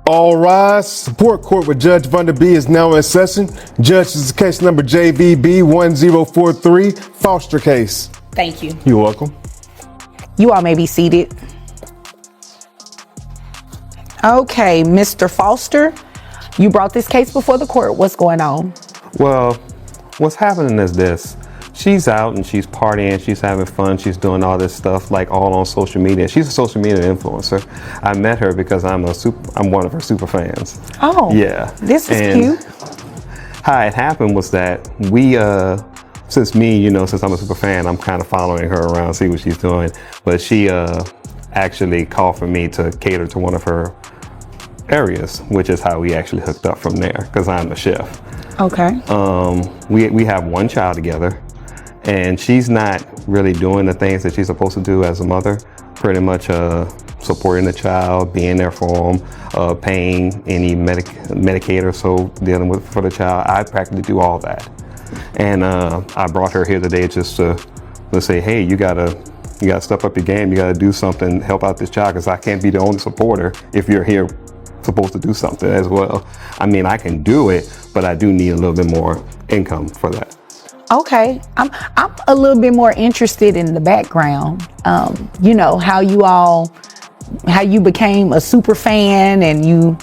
All rise. Support court with Judge Vonder B is now in session. Judge, this is case number JVB 1043, foster case. Thank you. You're welcome. You all may be seated. Okay, Mr. Foster, you brought this case before the court. What's going on? Well, what's happening is this. She's out and she's partying, she's having fun, she's doing all this stuff like all on social media. She's a social media influencer. I met her because I'm one of her super fans. Oh, yeah. This is cute. How it happened was that we, since I'm a super fan, I'm kind of following her around, see what she's doing. But she actually called for me to cater to one of her areas, which is how we actually hooked up from there, because I'm the chef. Okay. We have one child together. And she's not really doing the things that she's supposed to do as a mother, pretty much supporting the child, being there for them, paying any Medicaid or so dealing with for the child. I practically do all that. And I brought her here today just to say, hey, you gotta step up your game. You gotta do something, help out this child, because I can't be the only supporter if you're here supposed to do something as well. I mean, I can do it, but I do need a little bit more income for that. Okay, I'm a little bit more interested in the background. How you became a super fan and you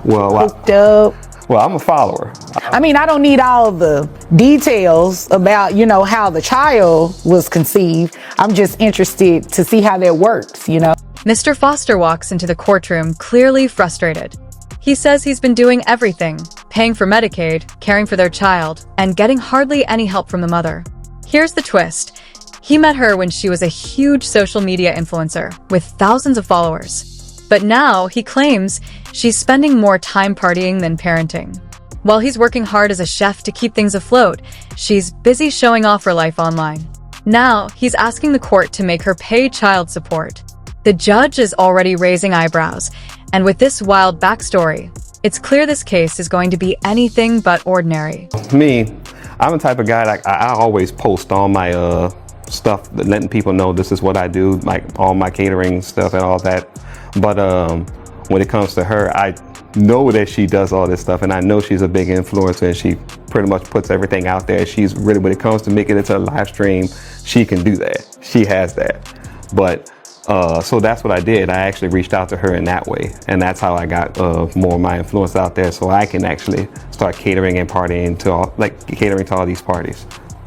hooked up. Well, I'm a follower. I mean, I don't need all the details about, how the child was conceived. I'm just interested to see how that works, Mr. Foster walks into the courtroom clearly frustrated. He says he's been doing everything, paying for Medicaid, caring for their child, and getting hardly any help from the mother. Here's the twist. He met her when she was a huge social media influencer with thousands of followers. But now he claims she's spending more time partying than parenting. While he's working hard as a chef to keep things afloat, she's busy showing off her life online. Now he's asking the court to make her pay child support. The judge is already raising eyebrows, and with this wild backstory, it's clear this case is going to be anything but ordinary. Me, I'm the type of guy that I always post all my stuff, letting people know this is what I do, like all my catering stuff and all that. But when it comes to her, I know that she does all this stuff, and I know she's a big influencer, and she pretty much puts everything out there. She's really, when it comes to making it to a live stream, she can do that. She has that. But so that's what I did. I actually reached out to her in that way, and that's how I got more of my influence out there, so I can actually start catering and partying catering to all these parties.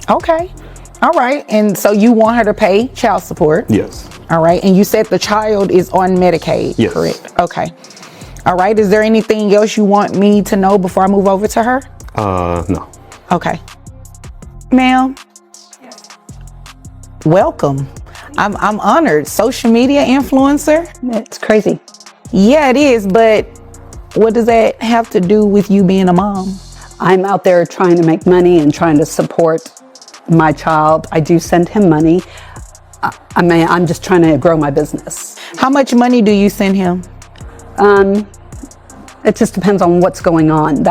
Okay. All right. And so you want her to pay child support? Yes. All right. And you said the child is on Medicaid, yes. Correct? Okay. All right. Is there anything else you want me to know before I move over to her? No. Okay. Ma'am? Yes. Welcome. I'm honored. Social media influencer? It's crazy. Yeah, it is. But what does that have to do with you being a mom? I'm out there trying to make money and trying to support my child. I do send him money. I'm just trying to grow my business. How much money do you send him? It just depends on what's going on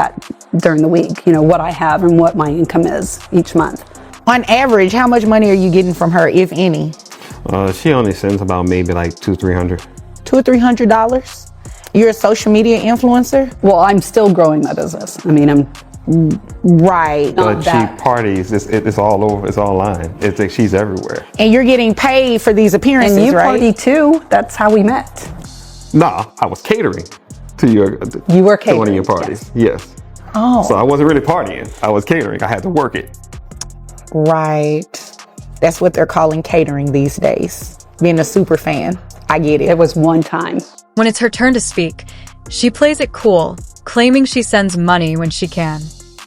during the week, what I have and what my income is each month. On average, how much money are you getting from her, if any? She only sends about maybe like $200-300. $200 or $300? You're a social media influencer? Well, I'm still growing my business. I mean, I'm right. But she parties. It's all over. It's online. It's like she's everywhere. And you're getting paid for these appearances, and you right? party too. That's how we met. Nah, I was catering to your. You were catering to one of your parties. Yes. Oh. So I wasn't really partying. I was catering. I had to work it. Right. That's what they're calling catering these days. Being a super fan. I get it. It was one time. When it's her turn to speak, she plays it cool, claiming she sends money when she can.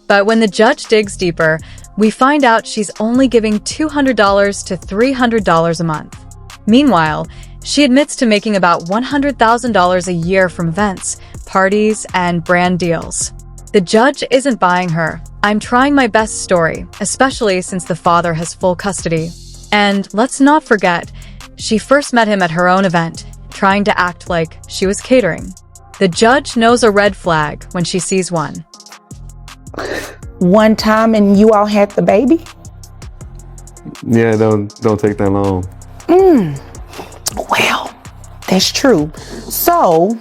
But when the judge digs deeper, we find out she's only giving $200 to $300 a month. Meanwhile, she admits to making about $100,000 a year from events, parties, and brand deals. The judge isn't buying her "I'm trying my best" story, especially since the father has full custody. And let's not forget, she first met him at her own event, trying to act like she was catering. The judge knows a red flag when she sees one. One time and you all had the baby? Yeah, don't take that long. Well, that's true. So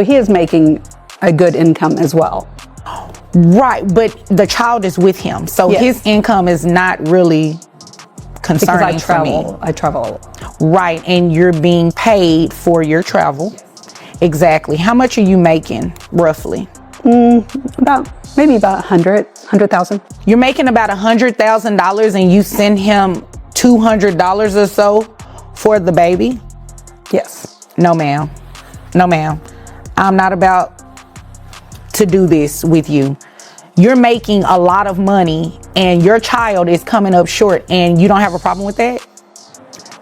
he is making a good income as well. Right, but the child is with him, so Yes. his income is not really concerning Because for me. I travel. Right, and you're being paid for your travel. Exactly. How much are you making, roughly? Maybe about 100,000. You're making about $100,000 and you send him $200 or so for the baby? Yes. No, ma'am. No, ma'am. I'm not about to do this with you. You're making a lot of money and your child is coming up short, and you don't have a problem with that?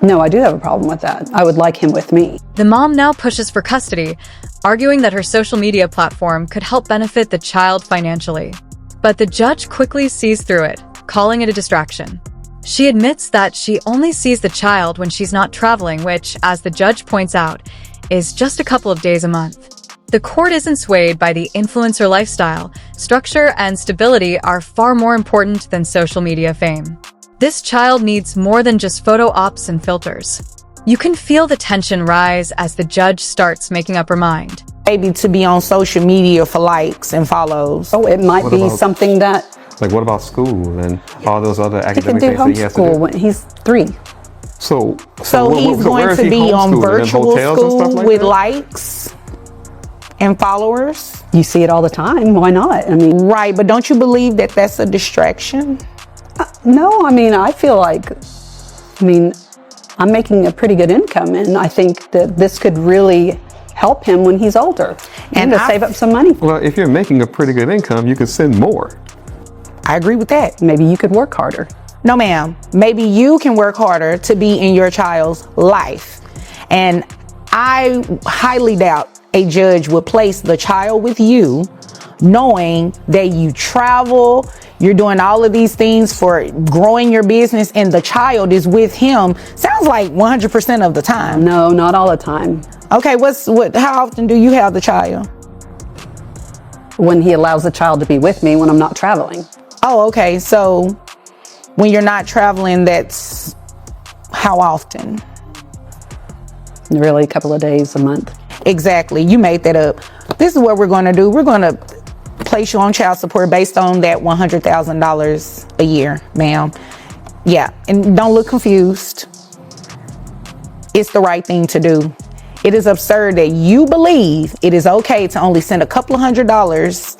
No, I do have a problem with that. I would like him with me. The mom now pushes for custody, arguing that her social media platform could help benefit the child financially. But the judge quickly sees through it, calling it a distraction. She admits that she only sees the child when she's not traveling, which, as the judge points out, is just a couple of days a month. The court isn't swayed by the influencer lifestyle. Structure and stability are far more important than social media fame. This child needs more than just photo ops and filters. You can feel the tension rise as the judge starts making up her mind. Maybe to be on social media for likes and follows. Oh, it might What be about- something that Like, what about school and all those other he can academic do things that he has to homeschool do? when he's 3. So where- he's where going is to he be on homeschooling? In virtual hotels and stuff school like with that? likes and followers? You see it all the time. Why not? I mean, Right, but don't you believe that that's a distraction? no, I mean, I feel like, I'm making a pretty good income, and I think that this could really help him when he's older and to save up some money. Well, if you're making a pretty good income, you can send more. I agree with that. Maybe you could work harder. No, ma'am. Maybe you can work harder to be in your child's life. And I highly doubt a judge would place the child with you knowing that you travel, you're doing all of these things for growing your business, and the child is with him. Sounds like 100% of the time. No, not all the time. Okay, how often do you have the child? When he allows the child to be with me when I'm not traveling. Oh, okay. So when you're not traveling, that's how often? Really, a couple of days a month. Exactly. You made that up. This is what we're going to do. We're going to place you on child support based on that $100,000 a year, ma'am. Yeah. And don't look confused. It's the right thing to do. It is absurd that you believe it is okay to only send a couple of $100s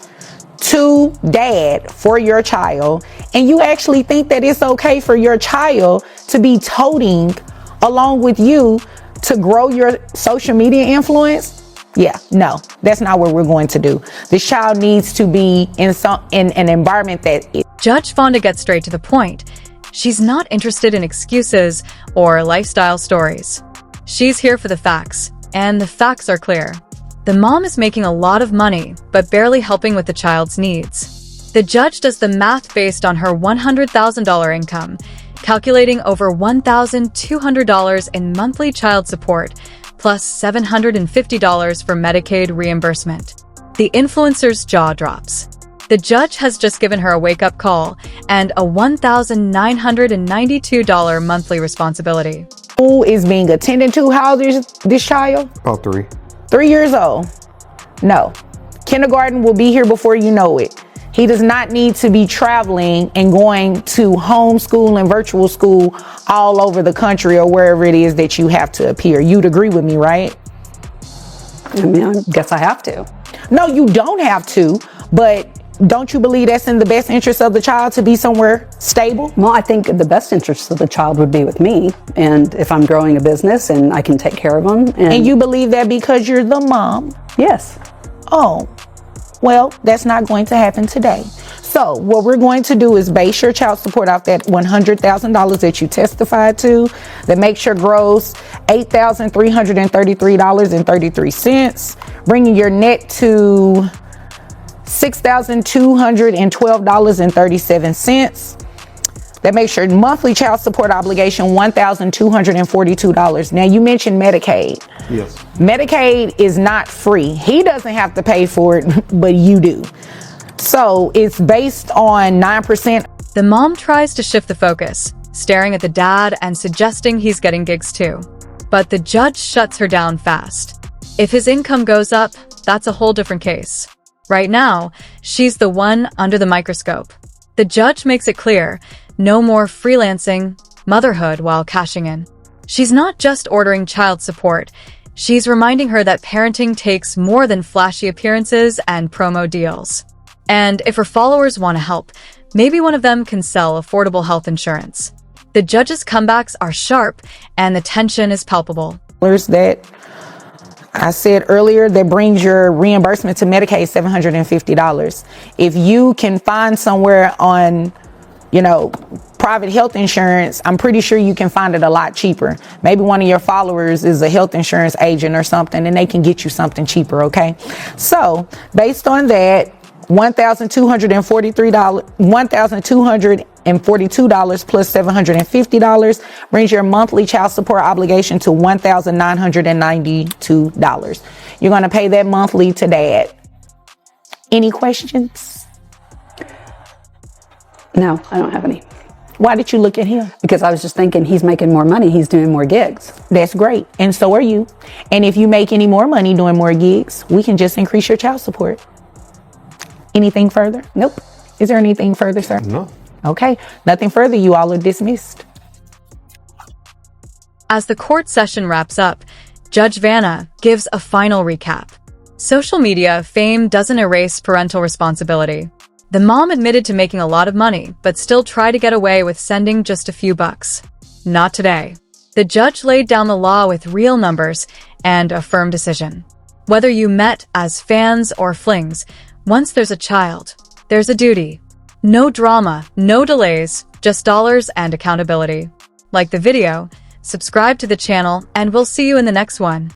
to dad for your child, and you actually think that it's okay for your child to be toting along with you to grow your social media influence. Yeah, no, that's not what we're going to do. This child needs to be in an environment that Judge Fonda gets straight to the point. She's not interested in excuses or lifestyle stories. She's here for the facts, and the facts are clear. The mom is making a lot of money, but barely helping with the child's needs. The judge does the math based on her $100,000 income, calculating over $1,200 in monthly child support, plus $750 for Medicaid reimbursement. The influencer's jaw drops. The judge has just given her a wake-up call and a $1,992 monthly responsibility. who is being attended to. How old is this child? About 3. 3 years old. No. Kindergarten will be here before you know it. He does not need to be traveling and going to homeschool and virtual school all over the country or wherever it is that you have to appear. You'd agree with me, right? I mean, I guess I have to. No, you don't have to, but don't you believe that's in the best interest of the child to be somewhere stable? Well, I think the best interest of the child would be with me. And if I'm growing a business and I can take care of them. And you believe that because you're the mom? Yes. Oh, well, that's not going to happen today. So what we're going to do is base your child support off that $100,000 that you testified to, that makes your gross $8,333.33, bringing your net to $6,212.37. That makes your monthly child support obligation $1,242. Now, you mentioned Medicaid. Yes. Medicaid is not free. He doesn't have to pay for it, but you do. So it's based on 9%. The mom tries to shift the focus, staring at the dad and suggesting he's getting gigs too. But the judge shuts her down fast. If his income goes up, that's a whole different case. Right now, she's the one under the microscope. The judge makes it clear, no more freelancing motherhood while cashing in. She's not just ordering child support, she's reminding her that parenting takes more than flashy appearances and promo deals. And if her followers want to help, maybe one of them can sell affordable health insurance. The judge's comebacks are sharp and the tension is palpable. That I said earlier, that brings your reimbursement to Medicaid $750. If you can find somewhere on, private health insurance, I'm pretty sure you can find it a lot cheaper. Maybe one of your followers is a health insurance agent or something, and they can get you something cheaper, okay? So, based on that, $1,242 plus $750 brings your monthly child support obligation to $1,992. You're going to pay that monthly to dad. Any questions? No, I don't have any. Why did you look at him? Because I was just thinking he's making more money. He's doing more gigs. That's great. And so are you. And if you make any more money doing more gigs, we can just increase your child support. Anything further? Nope. Is there anything further, sir? No. Okay. Nothing further. You all are dismissed. As the court session wraps up, Judge Vanna gives a final recap. Social media fame doesn't erase parental responsibility. The mom admitted to making a lot of money, but still tried to get away with sending just a few bucks. Not today. The judge laid down the law with real numbers and a firm decision. Whether you met as fans or flings, once there's a child, there's a duty. No drama, no delays, just dollars and accountability. Like the video, subscribe to the channel, and we'll see you in the next one.